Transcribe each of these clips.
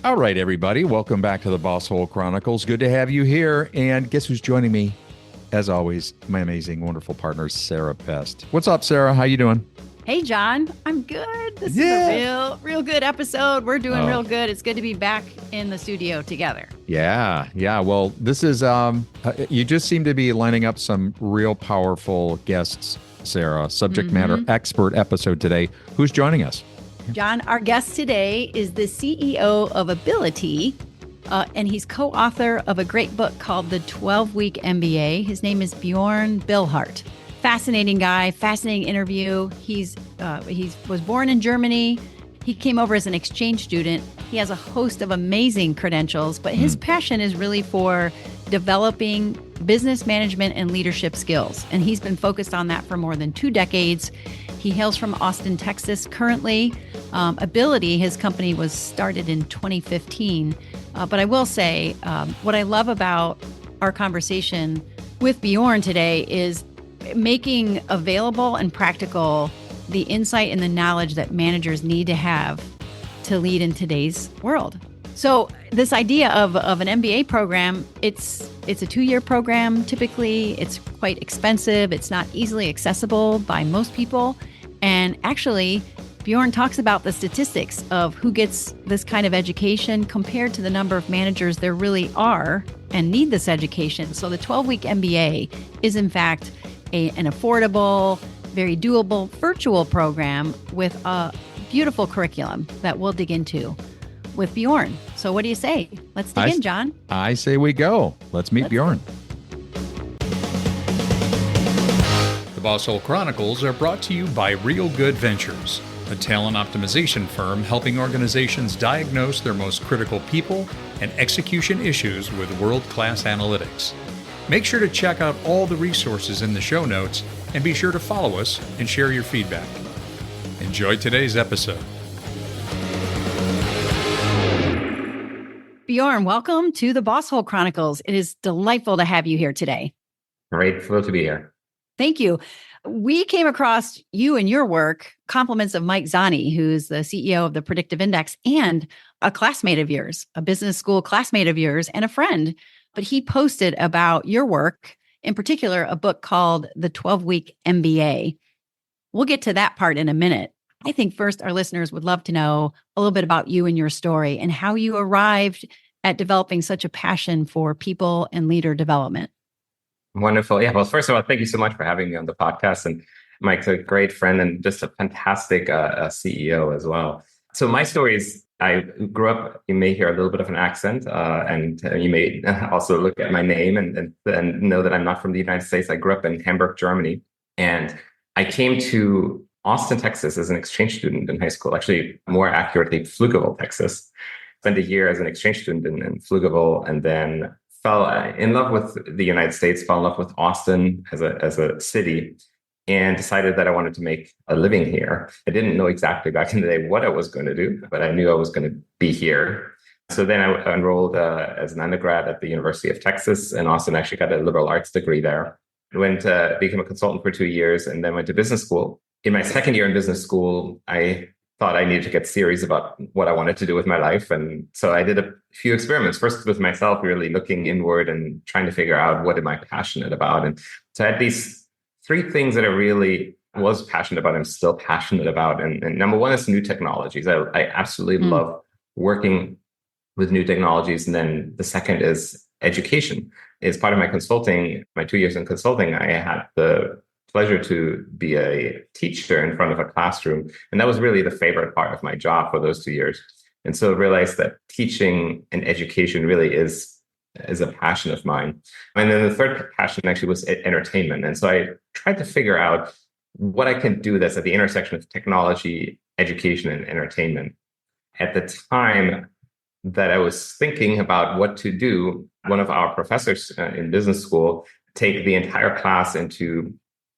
All right, everybody. Welcome back to the Boss Hole Chronicles. Good to have you here. And guess who's joining me? As always, my amazing, wonderful partner, Sarah Pest. What's up, Sarah? How you doing? Hey, John. I'm good. This is a real good episode. We're doing real good. It's good to be back in the studio together. Yeah. Well, this is, you just seem to be lining up some real powerful guests, Sarah. Subject matter expert episode today. Who's joining us? John, our guest today is the CEO of Abilitie, and he's co-author of a great book called The 12-Week MBA. His name is Bjorn Billhardt. Fascinating guy, fascinating interview. He was born in Germany. He came over as an exchange student. He has a host of amazing credentials, but his passion is really for developing business management and leadership skills. And he's been focused on that for more than 2 decades. He hails from Austin, Texas currently. Abilitie, his company, was started in 2015. But I will say, what I love about our conversation with Bjorn today is making available and practical the insight and the knowledge that managers need to have to lead in today's world. So this idea of an MBA program, it's a 2-year program. Typically, it's quite expensive. It's not easily accessible by most people. And actually, Bjorn talks about the statistics of who gets this kind of education compared to the number of managers there really are and need this education. So the 12-week MBA is, in fact, an affordable, very doable virtual program with a beautiful curriculum that we'll dig into with Bjorn. So what do you say? Let's dig in, John. I say we go. Let's meet Bjorn. The Boss Hole Chronicles are brought to you by Real Good Ventures, a talent optimization firm helping organizations diagnose their most critical people and execution issues with world-class analytics. Make sure to check out all the resources in the show notes and be sure to follow us and share your feedback. Enjoy today's episode. Bjorn, welcome to the Boss Hole Chronicles. It is delightful to have you here today. Grateful to be here. Thank you. We came across you and your work, compliments of Mike Zani, who's the CEO of the Predictive Index and a classmate of yours, a business school classmate of yours and a friend. But he posted about your work, in particular, a book called The 12-Week MBA. We'll get to that part in a minute. I think first our listeners would love to know a little bit about you and your story and how you arrived at developing such a passion for people and leader development. Wonderful. Yeah. Well, first of all, thank you so much for having me on the podcast. And Mike's a great friend and just a fantastic CEO as well. So my story is, I grew up, you may hear a little bit of an accent, and you may also look at my name and know that I'm not from the United States. I grew up in Hamburg, Germany, and I came to Austin, Texas as an exchange student in high school, actually more accurately, Pflugerville, Texas. Spent a year as an exchange student in Pflugerville, and then fell in love with the United States, fell in love with Austin as a city, and decided that I wanted to make a living here. I didn't know exactly back in the day what I was going to do, but I knew I was going to be here. So then I enrolled as an undergrad at the University of Texas in Austin, actually got a liberal arts degree there. Became a consultant for 2 years, and then went to business school. In my second year in business school, I thought I needed to get serious about what I wanted to do with my life. And so I did a few experiments, first with myself, really looking inward and trying to figure out what am I passionate about. And so I had these 3 things that I really was passionate about, I'm still passionate about. And number one is new technologies. I absolutely love working with new technologies. And then the second is education. As part of my consulting, my 2 years in consulting, I had the pleasure to be a teacher in front of a classroom. And that was really the favorite part of my job for those 2 years. And so I realized that teaching and education really is a passion of mine. And then the third passion actually was entertainment. And so I tried to figure out what I can do that's at the intersection of technology, education, and entertainment. At the time that I was thinking about what to do, one of our professors in business school take the entire class into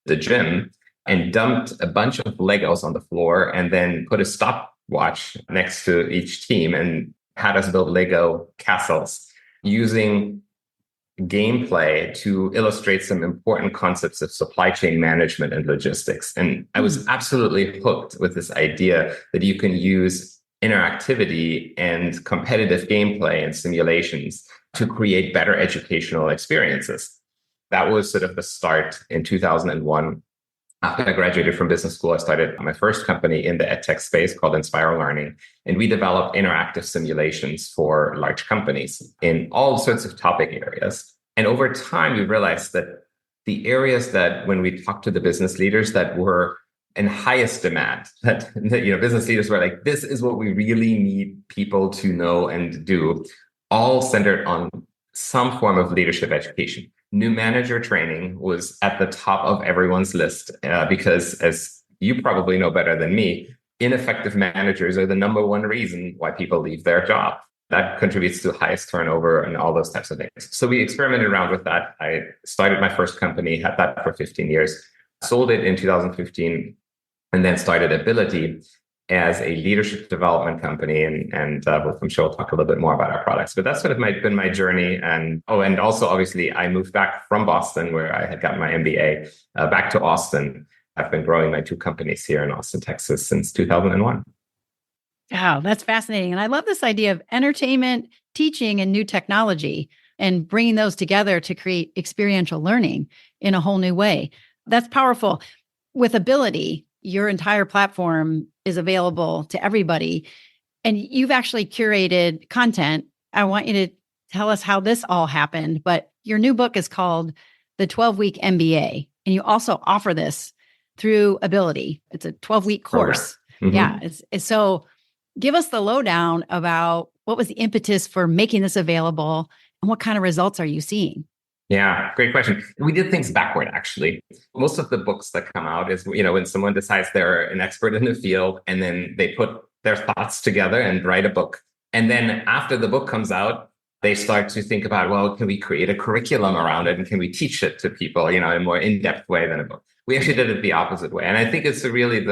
the gym and dumped a bunch of Legos on the floor and then put a stopwatch next to each team and had us build Lego castles using gameplay to illustrate some important concepts of supply chain management and logistics. And I was absolutely hooked with this idea that you can use interactivity and competitive gameplay and simulations to create better educational experiences. That was sort of the start in 2001. After I graduated from business school, I started my first company in the edtech space called Inspire Learning. And we developed interactive simulations for large companies in all sorts of topic areas. And over time, we realized that the areas that when we talked to the business leaders that were in highest demand, that business leaders were like, this is what we really need people to know and do, all centered on some form of leadership education. New manager training was at the top of everyone's list because, as you probably know better than me, ineffective managers are the number one reason why people leave their job. That contributes to highest turnover and all those types of things. So we experimented around with that. I started my first company, had that for 15 years, sold it in 2015, and then started Abilitie as a leadership development company. And I'm sure we'll talk a little bit more about our products. But that's sort of been my journey. And also, obviously, I moved back from Boston, where I had gotten my MBA, back to Austin. I've been growing my two companies here in Austin, Texas, since 2001. Wow, that's fascinating. And I love this idea of entertainment, teaching, and new technology, and bringing those together to create experiential learning in a whole new way. That's powerful. With Abilitie, your entire platform is available to everybody, and you've actually curated content. I want you to tell us how this all happened, but your new book is called The 12-Week MBA, and you also offer this through Abilitie. It's a 12-week course. Mm-hmm. Yeah. It's so give us the lowdown about what was the impetus for making this available and what kind of results are you seeing? Yeah, great question. We did things backward, actually. Most of the books that come out is, when someone decides they're an expert in the field and then they put their thoughts together and write a book. And then after the book comes out, they start to think about, well, can we create a curriculum around it? And can we teach it to people, in a more in-depth way than a book? We actually did it the opposite way. And I think it's really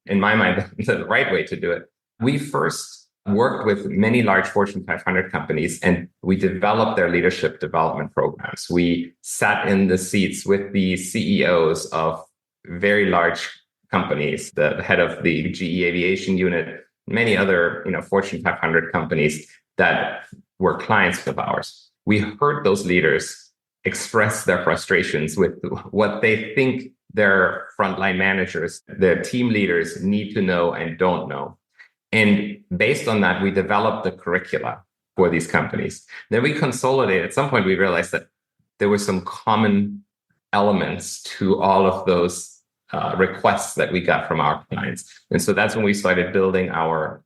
in my mind, the right way to do it. We first worked with many large Fortune 500 companies, and we developed their leadership development programs. We sat in the seats with the CEOs of very large companies, the head of the GE Aviation unit, many other Fortune 500 companies that were clients of ours. We heard those leaders express their frustrations with what they think their frontline managers, their team leaders need to know and don't know. And based on that, we developed the curricula for these companies. Then we consolidated. At some point, we realized that there were some common elements to all of those requests that we got from our clients. And so that's when we started building our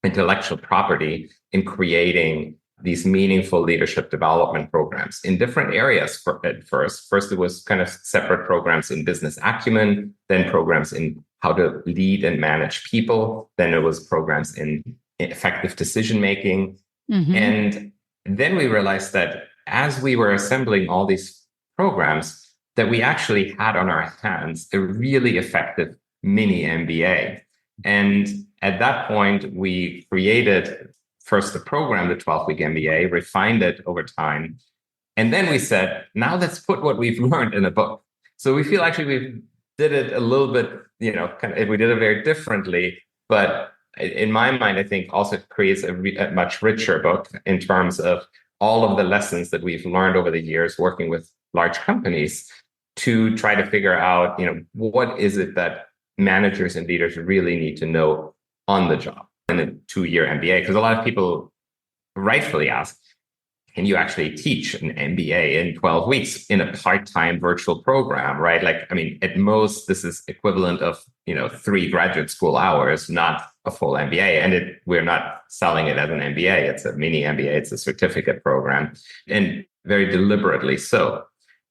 intellectual property in creating these meaningful leadership development programs in different areas at first. First, it was kind of separate programs in business acumen, then programs in how to lead and manage people. Then it was programs in effective decision-making. Mm-hmm. And then we realized that as we were assembling all these programs, that we actually had on our hands a really effective mini MBA. And at that point, we created first the program, the 12-week MBA, refined it over time. And then we said, now let's put what we've learned in a book. So we feel actually we did it a little bit, we did it very differently. But in my mind, I think also creates a much richer book in terms of all of the lessons that we've learned over the years working with large companies to try to figure out, what is it that managers and leaders really need to know on the job in a 2-year MBA. Because a lot of people rightfully ask, can you actually teach an MBA in 12 weeks in a part-time virtual program, right? At most, this is equivalent of, 3 graduate school hours, not a full MBA. And we're not selling it as an MBA. It's a mini MBA. It's a certificate program, and very deliberately so.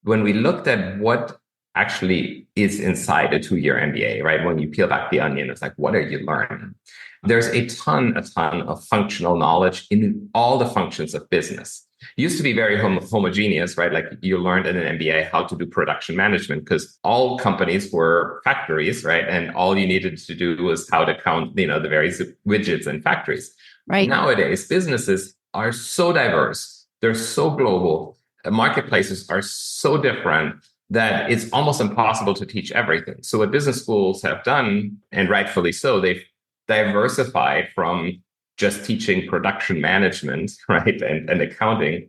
When we looked at what actually is inside a 2-year MBA, right? When you peel back the onion, it's like, what are you learning? There's a ton of functional knowledge in all the functions of business. It used to be very homogeneous, right? Like you learned in an MBA how to do production management because all companies were factories, right? And all you needed to do was how to count, the various widgets in factories. Right. Nowadays, businesses are so diverse. They're so global. Marketplaces are so different that it's almost impossible to teach everything. So what business schools have done, and rightfully so, they've diversify from just teaching production management, right, and accounting,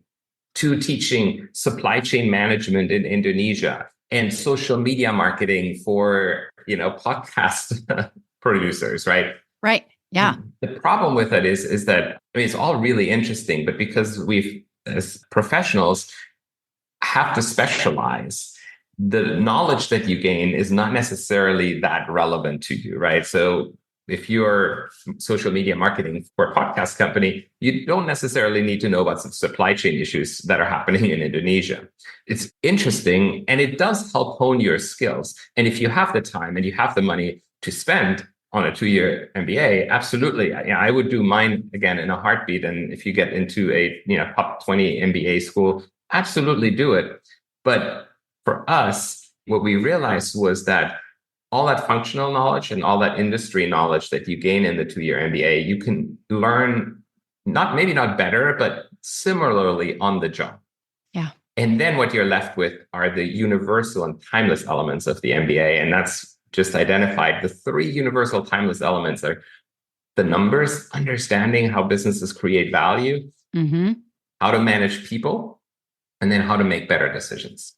to teaching supply chain management in Indonesia and social media marketing for, podcast producers, right? Right. Yeah. The problem with it is that, it's all really interesting, but because we've, as professionals, have to specialize, the knowledge that you gain is not necessarily that relevant to you, right? So if you're social media marketing for a podcast company, you don't necessarily need to know about some supply chain issues that are happening in Indonesia. It's interesting, and it does help hone your skills. And if you have the time and you have the money to spend on a 2-year MBA, absolutely. I would do mine again in a heartbeat. And if you get into a top 20 MBA school, absolutely do it. But for us, what we realized was that all that functional knowledge and all that industry knowledge that you gain in the 2-year MBA, you can learn maybe not better, but similarly on the job. Yeah. And then what you're left with are the universal and timeless elements of the MBA. And that's just identified. The 3 universal timeless elements are the numbers, understanding how businesses create value, how to manage people, and then how to make better decisions.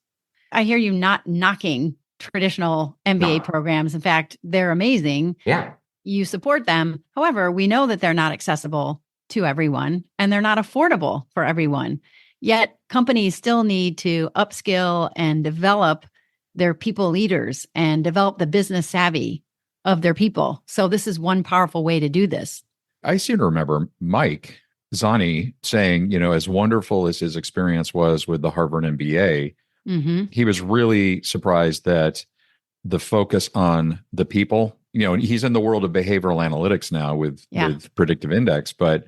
I hear you not knocking traditional MBA programs. In fact, they're amazing. Yeah. You support them. However, we know that they're not accessible to everyone and they're not affordable for everyone. Yet companies still need to upskill and develop their people leaders and develop the business savvy of their people. So this is one powerful way to do this. I seem to remember Mike Zani saying, as wonderful as his experience was with the Harvard MBA, he was really surprised that the focus on the people, he's in the world of behavioral analytics now with predictive index, but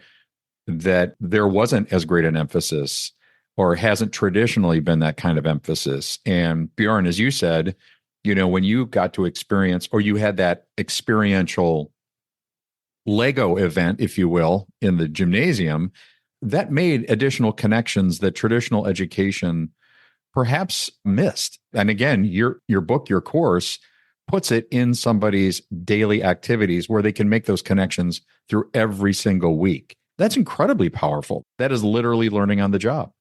that there wasn't as great an emphasis, or hasn't traditionally been that kind of emphasis. And Bjorn, as you said, when you got to experience, or you had that experiential Lego event, if you will, in the gymnasium, that made additional connections that traditional education perhaps missed. And again, your book, your course, puts it in somebody's daily activities where they can make those connections through every single week. That's incredibly powerful. That is literally learning on the job.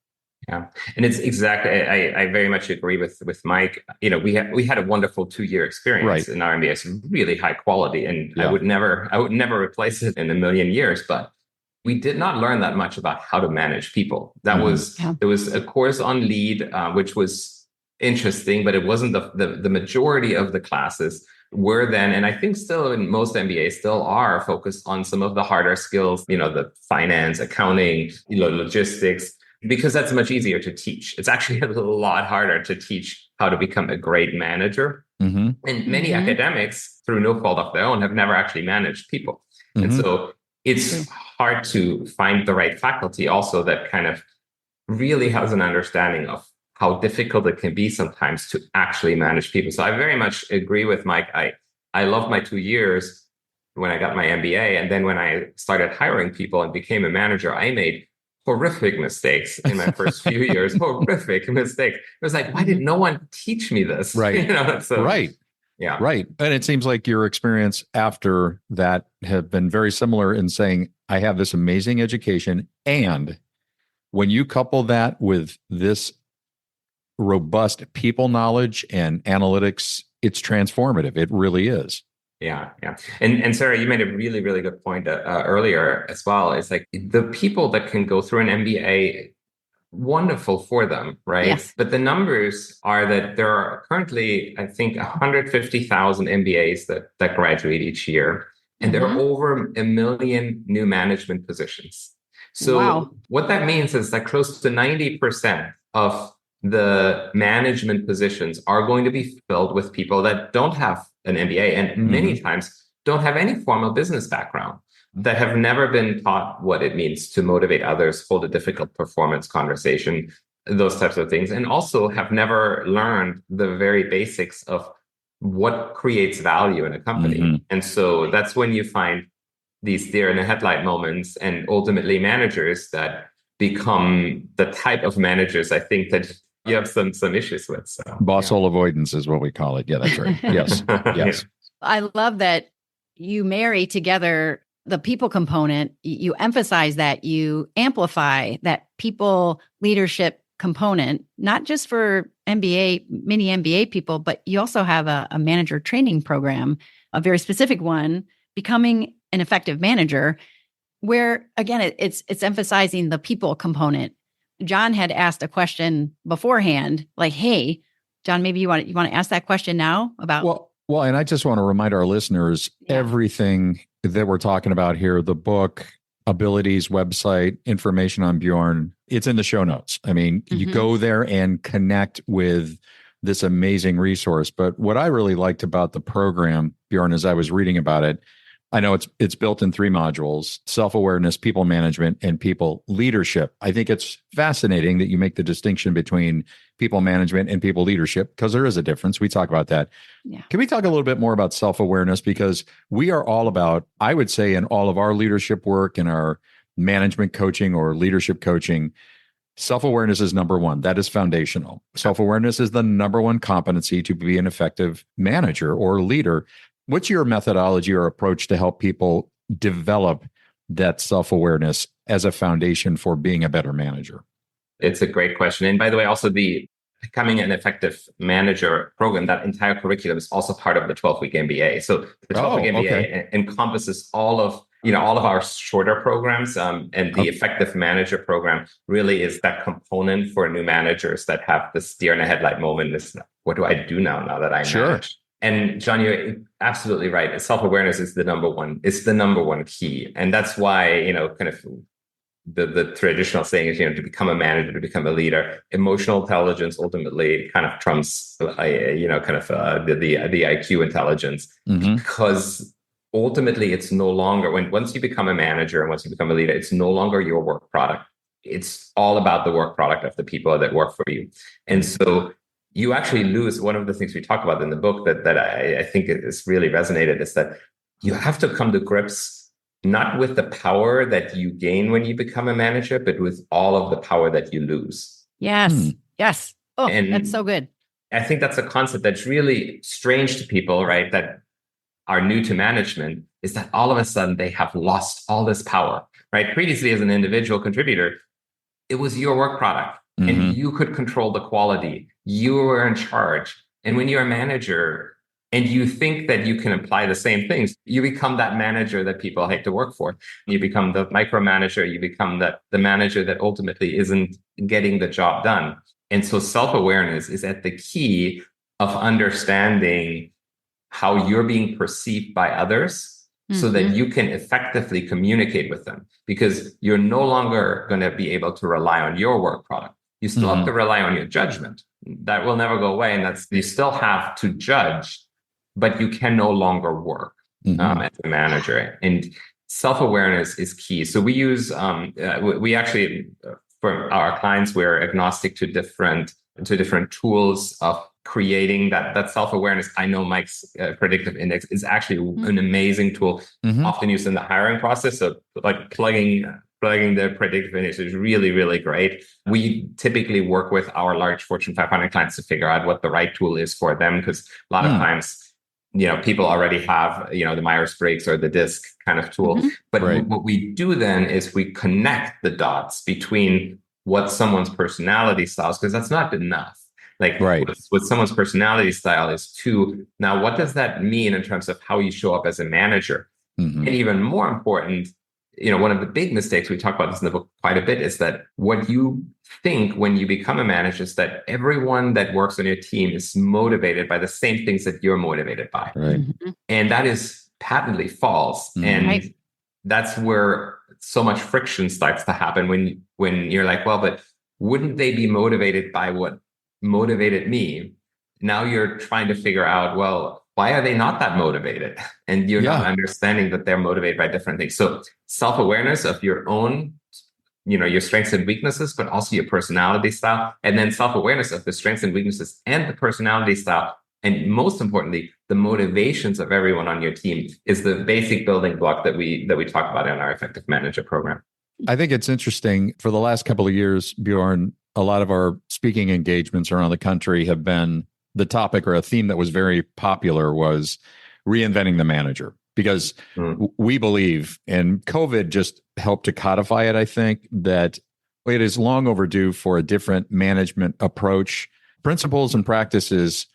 Yeah, and it's exactly. I very much agree with Mike. We had a wonderful 2-year experience in our MBA. It's really high quality, and I would never replace it in a million years. But we did not learn that much about how to manage people. There was a course on lead, which was interesting, but it wasn't the majority of the classes were then, and I think still in most MBAs still are, focused on some of the harder skills. The finance, accounting, logistics. Because that's much easier to teach. It's actually a lot harder to teach how to become a great manager. And many academics, through no fault of their own, have never actually managed people. And so it's hard to find the right faculty also that kind of really has an understanding of how difficult it can be sometimes to actually manage people. So I very much agree with Mike. I loved my 2 years when I got my MBA. And then when I started hiring people and became a manager, I made horrific mistakes in my first few years. Horrific mistakes. It was like, why did no one teach me this? Right. Right. Yeah. Right. And it seems like your experience after that have been very similar in saying, I have this amazing education. And when you couple that with this robust people knowledge and analytics, it's transformative. It really is. Yeah. And Sarah, you made a really, really good point earlier as well. It's like the people that can go through an MBA, wonderful for them, right? Yes. But the numbers are that there are currently, I think, 150,000 MBAs that graduate each year. And there are over 1 million new management positions. So what that means is that close to 90% of the management positions are going to be filled with people that don't have an MBA and many times don't have any formal business background, that have never been taught what it means to motivate others, hold a difficult performance conversation, those types of things, and also have never learned the very basics of what creates value in a company. And so that's when you find these deer in the headlight moments and ultimately managers that become the type of managers I think that you have some issues with. So, Boss hole avoidance is what we call it. Yeah, that's right. Yes. I love that you marry together the people component, you emphasize that, you amplify that people leadership component, not just for MBA, mini MBA people, but you also have a manager training program, a very specific one, becoming an effective manager, where again, it's emphasizing the people component. John had asked a question beforehand, like, "Hey, John, maybe you want to ask that question now about." Well, and I just want to remind our listeners, everything that we're talking about here, the book, Abilitie's website, information on Bjorn, it's in the show notes. I mean, you go there and connect with this amazing resource. But what I really liked about the program, Bjorn, as I was reading about it, I know it's built in 3 modules: self-awareness, people management, and people leadership. I think it's fascinating that you make the distinction between people management and people leadership, because there is a difference. We talk about that. Yeah. Can we talk a little bit more about self-awareness? Because we are all about, I would say, in all of our leadership work and our management coaching or leadership coaching, self-awareness is number one. That is foundational. Self-awareness is the number one competency to be an effective manager or leader. What's your methodology or approach to help people develop that self-awareness as a foundation for being a better manager? It's a great question. And by the way, also the Becoming an Effective Manager program, that entire curriculum is also part of the 12-week MBA. So the 12-week MBA encompasses all of our shorter programs, and the Effective Manager program really is that component for new managers that have this deer in the headlight moment. Is, what do I do now that I manage? And John, you're absolutely right. Self-awareness is the number one. It's the number one key, and that's why kind of the traditional saying is to become a manager, to become a leader, emotional intelligence ultimately kind of trumps the IQ intelligence, because ultimately it's no longer once you become a manager and once you become a leader, it's no longer your work product. It's all about the work product of the people that work for you, and so you actually lose. One of the things we talk about in the book that I think is really resonated is that you have to come to grips not with the power that you gain when you become a manager, but with all of the power that you lose. Yes. Yes. Oh, and that's so good. I think that's a concept that's really strange to people, right? That are new to management, is that all of a sudden they have lost all this power, right? Previously, as an individual contributor, it was your work product. And you could control the quality. You were in charge. And when you're a manager and you think that you can apply the same things, you become that manager that people hate to work for. You become the micromanager. You become the manager that ultimately isn't getting the job done. And so self-awareness is at the key of understanding how you're being perceived by others, so that you can effectively communicate with them, because you're no longer going to be able to rely on your work product. You still have to rely on your judgment. That will never go away. And you still have to judge, but you can no longer work as a manager. And self-awareness is key. So we use, we actually, for our clients, we're agnostic to different tools of creating that self-awareness. I know Mike's predictive index is actually an amazing tool, often used in the hiring process. So like plugging the predictive index is really, really great. We typically work with our large Fortune 500 clients to figure out what the right tool is for them, because a lot of times, people already have, the Myers-Briggs or the DISC kind of tool. But what we do then is we connect the dots between what someone's personality style is, because that's not enough. Like what someone's personality style is to, now what does that mean in terms of how you show up as a manager? And even more important, one of the big mistakes, we talk about this in the book quite a bit, is that what you think when you become a manager is that everyone that works on your team is motivated by the same things that you're motivated by. And that is patently false. And that's where so much friction starts to happen when you're like, well, but wouldn't they be motivated by what motivated me? Now you're trying to figure out, well, why are they not that motivated? And you're not understanding that they're motivated by different things. So self-awareness of your own, your strengths and weaknesses, but also your personality style, and then self-awareness of the strengths and weaknesses and the personality style. And most importantly, the motivations of everyone on your team is the basic building block that we talk about in our Effective Manager program. I think it's interesting. For the last couple of years, Bjorn, a lot of our speaking engagements around the country have been, the topic or a theme that was very popular was reinventing the manager. because we believe, and COVID just helped to codify it, I think, that it is long overdue for a different management approach. Principles and practices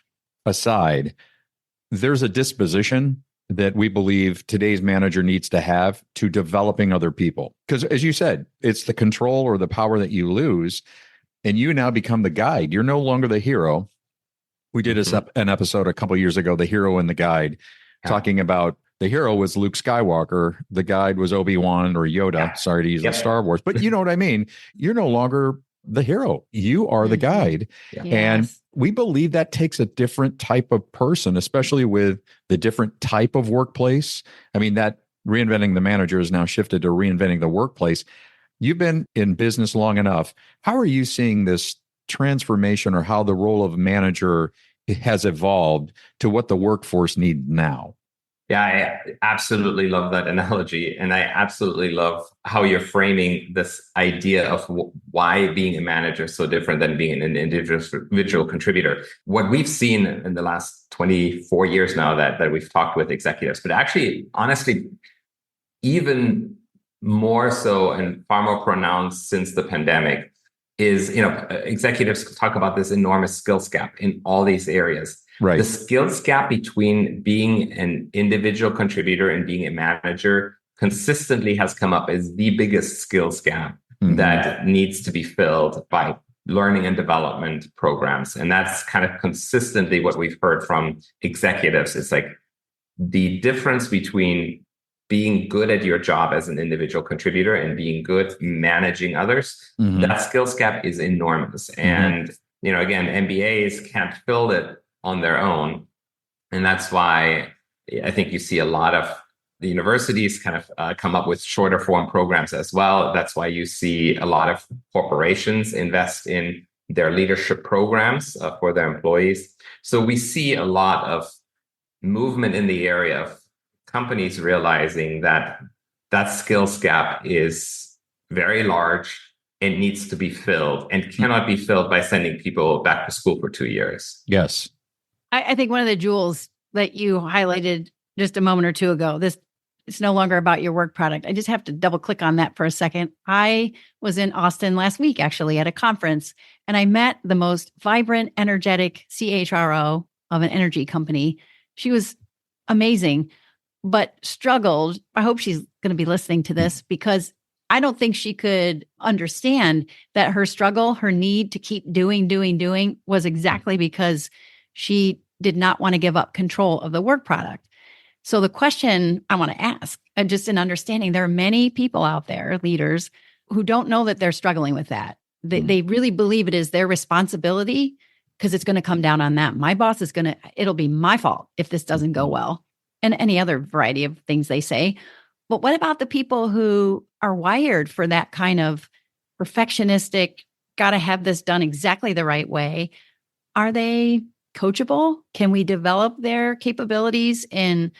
aside, there's a disposition that we believe today's manager needs to have to developing other people. Because as you said, it's the control or the power that you lose, and you now become the guide. You're no longer the hero. We did an episode a couple of years ago, The Hero and the Guide, talking about the hero was Luke Skywalker. The guide was Obi-Wan or Yoda. Sorry to use the Star Wars, but you know what I mean? You're no longer the hero. You are the guide. And we believe that takes a different type of person, especially with the different type of workplace. I mean, that reinventing the manager has now shifted to reinventing the workplace. You've been in business long enough. How are you seeing this transformation, or how the role of manager has evolved to what the workforce needs now? Yeah, I absolutely love that analogy. And I absolutely love how you're framing this idea of why being a manager is so different than being an individual contributor. What we've seen in the last 24 years now that we've talked with executives, but actually, honestly, even more so and far more pronounced since the pandemic, is, executives talk about this enormous skills gap in all these areas. Right. The skills gap between being an individual contributor and being a manager consistently has come up as the biggest skills gap that needs to be filled by learning and development programs. And that's kind of consistently what we've heard from executives. It's like the difference between being good at your job as an individual contributor and being good managing others, that skills gap is enormous. And, again, MBAs can't fill it on their own. And that's why I think you see a lot of the universities kind of come up with shorter form programs as well. That's why you see a lot of corporations invest in their leadership programs for their employees. So we see a lot of movement in the area of companies realizing that that skills gap is very large and needs to be filled, and cannot be filled by sending people back to school for 2 years. Yes. I think one of the jewels that you highlighted just a moment or two ago, it's no longer about your work product. I just have to double click on that for a second. I was in Austin last week, actually, at a conference, and I met the most vibrant, energetic CHRO of an energy company. She was amazing, but struggled. I hope she's going to be listening to this, because I don't think she could understand that her struggle, her need to keep doing was exactly because she did not want to give up control of the work product. So the question I want to ask, just in understanding, there are many people out there, leaders, who don't know that they're struggling with that. They really believe it is their responsibility because it's going to come down on them. My boss it'll be my fault if this doesn't go well, and any other variety of things they say. But what about the people who are wired for that kind of perfectionistic, got to have this done exactly the right way? Are they coachable? Can we develop their capabilities in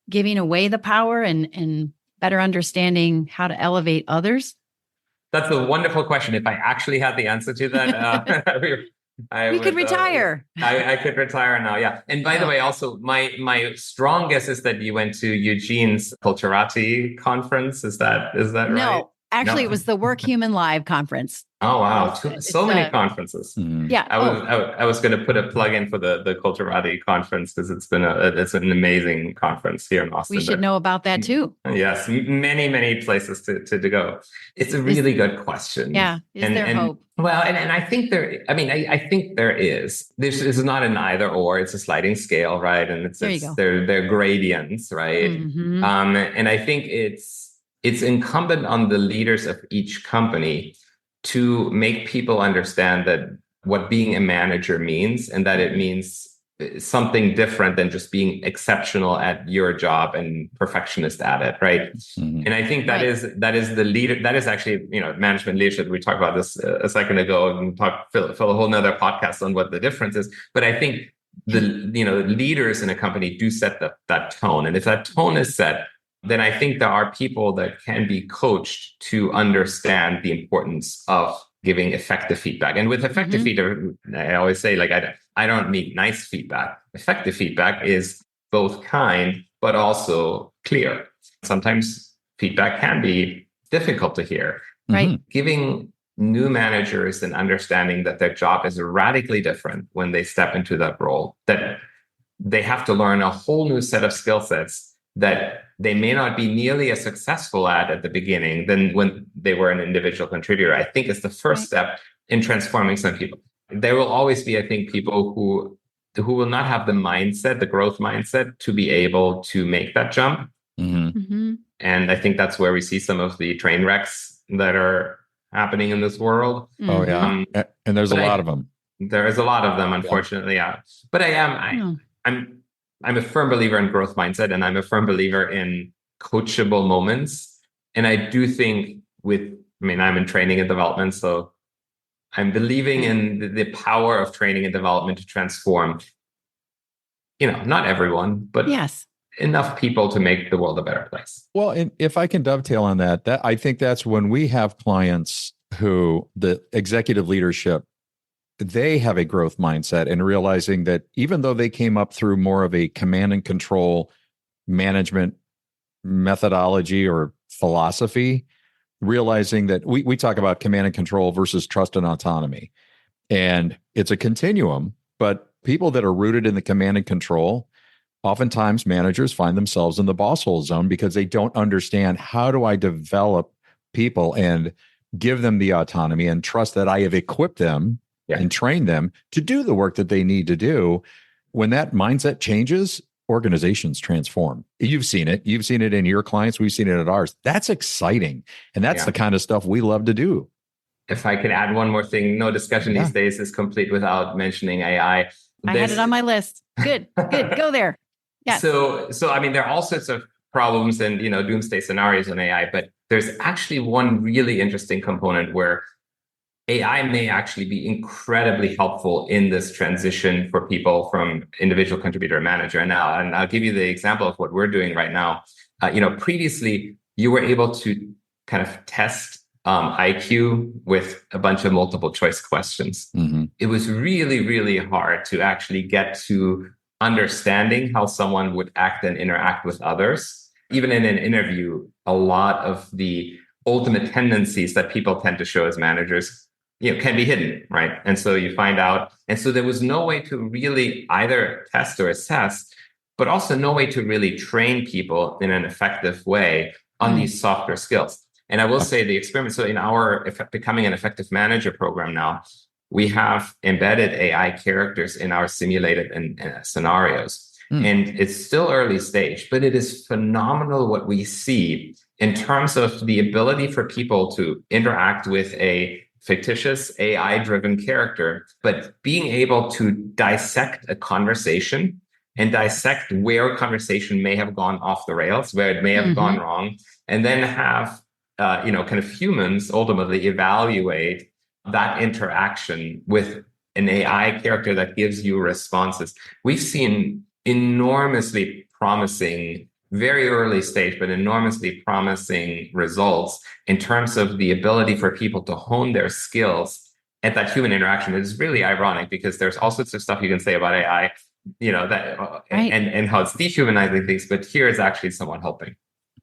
giving away the power and better understanding how to elevate others? That's a wonderful question. If I actually had the answer to that, we could retire. I could retire now. Yeah. And by the way, also my strong guess is that you went to Eugene's Culturati conference. Is that right? No, actually, it was the Work Human Live conference. Oh, wow. So many conferences. Yeah. I was going to put a plug in for the Culturati conference, because it's an amazing conference here in Austin. We should know about that too. Yes. Many places to go. It's a really good question. Yeah. Is there hope? Well, and I think I think there is. This is not an either or, it's a sliding scale, right? And they're gradients, right? And I think it's incumbent on the leaders of each company to make people understand that what being a manager means, and that it means something different than just being exceptional at your job and perfectionist at it, right? And I think that is the leader. That is actually, management leadership. We talked about this a second ago, and fill a whole nother podcast on what the difference is. But I think the leaders in a company do set that tone, and if that tone is set, then I think there are people that can be coached to understand the importance of giving effective feedback. And with effective feedback, I always say, I don't need nice feedback. Effective feedback is both kind, but also clear. Sometimes feedback can be difficult to hear. Right. Giving new managers an understanding that their job is radically different when they step into that role, that they have to learn a whole new set of skill sets that they may not be nearly as successful at the beginning than when they were an individual contributor, I think is the first step in transforming some people. There will always be, I think, people who will not have the mindset, the growth mindset, to be able to make that jump. And I think that's where we see some of the train wrecks that are happening in this world. Oh, yeah. And there's a lot of them. There is a lot of them, unfortunately. Yeah. But I'm a firm believer in growth mindset, and I'm a firm believer in coachable moments. And I do think I'm in training and development, so I'm believing in the power of training and development to transform, not everyone, but enough people to make the world a better place. Well, and if I can dovetail on that I think that's when we have clients who the executive leadership, they have a growth mindset and realizing that even though they came up through more of a command and control management methodology or philosophy, realizing that we talk about command and control versus trust and autonomy. And it's a continuum, but people that are rooted in the command and control, oftentimes managers find themselves in the boss hole zone because they don't understand, how do I develop people and give them the autonomy and trust that I have equipped them and trained them to do the work that they need to do. When that mindset changes, organizations transform. You've seen it. You've seen it in your clients. We've seen it at ours. That's exciting. And that's the kind of stuff we love to do. If I could add one more thing, no discussion these days is complete without mentioning AI. I had it on my list. Good. Go there. Yeah. So there are all sorts of problems and, doomsday scenarios in AI, but there's actually one really interesting component where AI may actually be incredibly helpful in this transition for people from individual contributor to manager. And I'll give you the example of what we're doing right now. Previously, you were able to kind of test IQ with a bunch of multiple choice questions. It was really, really hard to actually get to understanding how someone would act and interact with others. Even in an interview, a lot of the ultimate tendencies that people tend to show as managers can be hidden, right? And so you find out. And so there was no way to really either test or assess, but also no way to really train people in an effective way on these softer skills. And I will say the experiment, so in our Becoming an Effective Manager program now, we have embedded AI characters in our simulated scenarios. And it's still early stage, but it is phenomenal what we see in terms of the ability for people to interact with a fictitious AI-driven character, but being able to dissect a conversation and dissect where a conversation may have gone off the rails, where it may have gone wrong, and then have kind of humans ultimately evaluate that interaction with an AI character that gives you responses. We've seen enormously promising, very early stage, but enormously promising results in terms of the ability for people to hone their skills at that human interaction. It's really ironic because there's all sorts of stuff you can say about AI, and how it's dehumanizing things, but here is actually someone helping.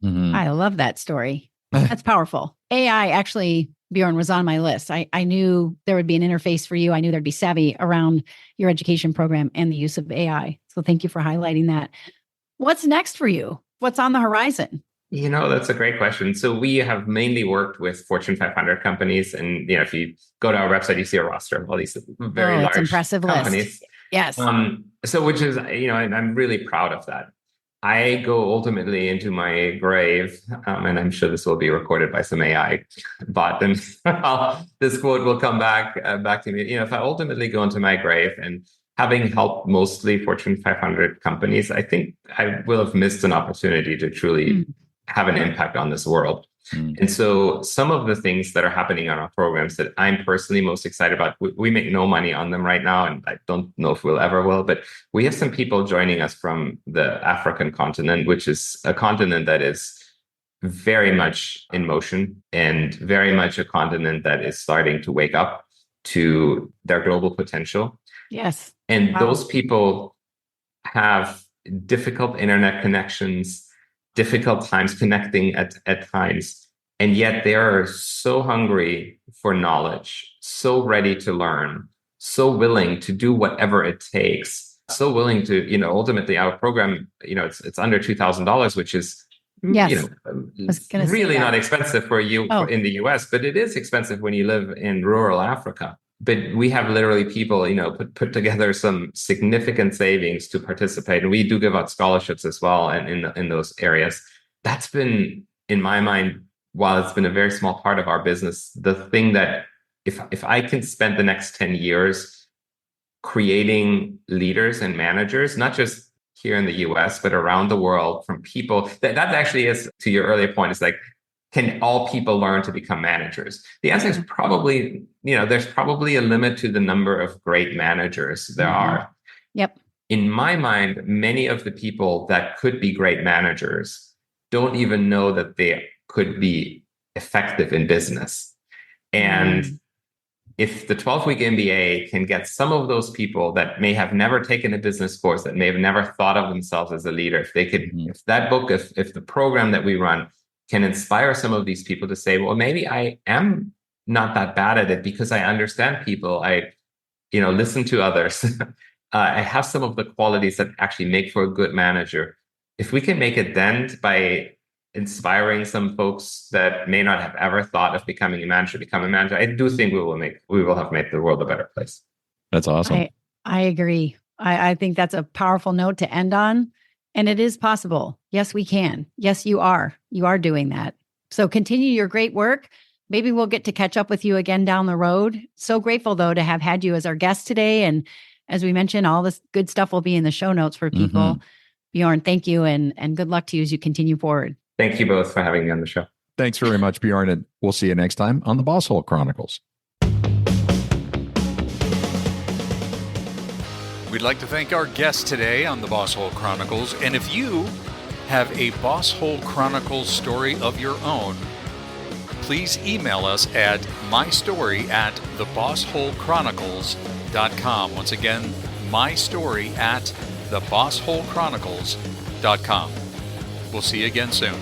I love that story. That's powerful. AI actually, Bjorn, was on my list. I knew there would be an interface for you. I knew there'd be savvy around your education program and the use of AI. So thank you for highlighting that. What's next for you? What's on the horizon? That's a great question. So we have mainly worked with Fortune 500 companies. And, if you go to our website, you see a roster of all these very large impressive companies. List. Yes. So which is, and I'm really proud of that. I go ultimately into my grave, and I'm sure this will be recorded by some AI bot, and this quote will come back to me. If I ultimately go into my grave and having helped mostly Fortune 500 companies, I think I will have missed an opportunity to truly have an impact on this world. And so some of the things that are happening on our programs that I'm personally most excited about, we make no money on them right now, and I don't know if we'll ever will, but we have some people joining us from the African continent, which is a continent that is very much in motion and very much a continent that is starting to wake up to their global potential. Yes. And those people have difficult internet connections, difficult times connecting at times. And yet they are so hungry for knowledge, so ready to learn, so willing to do whatever it takes, so willing to, ultimately our program, it's under $2,000, which is, Yes. really not expensive for you in the US, but it is expensive when you live in rural Africa. But we have literally people, put together some significant savings to participate. And we do give out scholarships as well in those areas. That's been, in my mind, while it's been a very small part of our business, the thing that if I can spend the next 10 years creating leaders and managers, not just here in the US, but around the world, from people, that actually is, to your earlier point, is like, can all people learn to become managers? The answer is probably, there's probably a limit to the number of great managers there are. Yep. In my mind, many of the people that could be great managers don't even know that they could be effective in business. And if the 12-week MBA can get some of those people that may have never taken a business course, that may have never thought of themselves as a leader, if they could, if that book, if the program that we run can inspire some of these people to say, well, maybe I am not that bad at it because I understand people. I, listen to others. I have some of the qualities that actually make for a good manager. If we can make a dent by inspiring some folks that may not have ever thought of becoming a manager, I do think we will have made the world a better place. That's awesome. I agree. I think that's a powerful note to end on. And it is possible. Yes, we can. Yes, you are. You are doing that. So continue your great work. Maybe we'll get to catch up with you again down the road. So grateful, though, to have had you as our guest today. And as we mentioned, all this good stuff will be in the show notes for people. Bjorn, thank you. And good luck to you as you continue forward. Thank you both for having me on the show. Thanks very much, Bjorn. And we'll see you next time on the Boss Hole Chronicles. We'd like to thank our guest today on the Boss Hole Chronicles. And if you have a Boss Hole Chronicles story of your own, please email us at mystory@thebossholechronicles.com. Once again, mystory@thebossholechronicles.com. We'll see you again soon.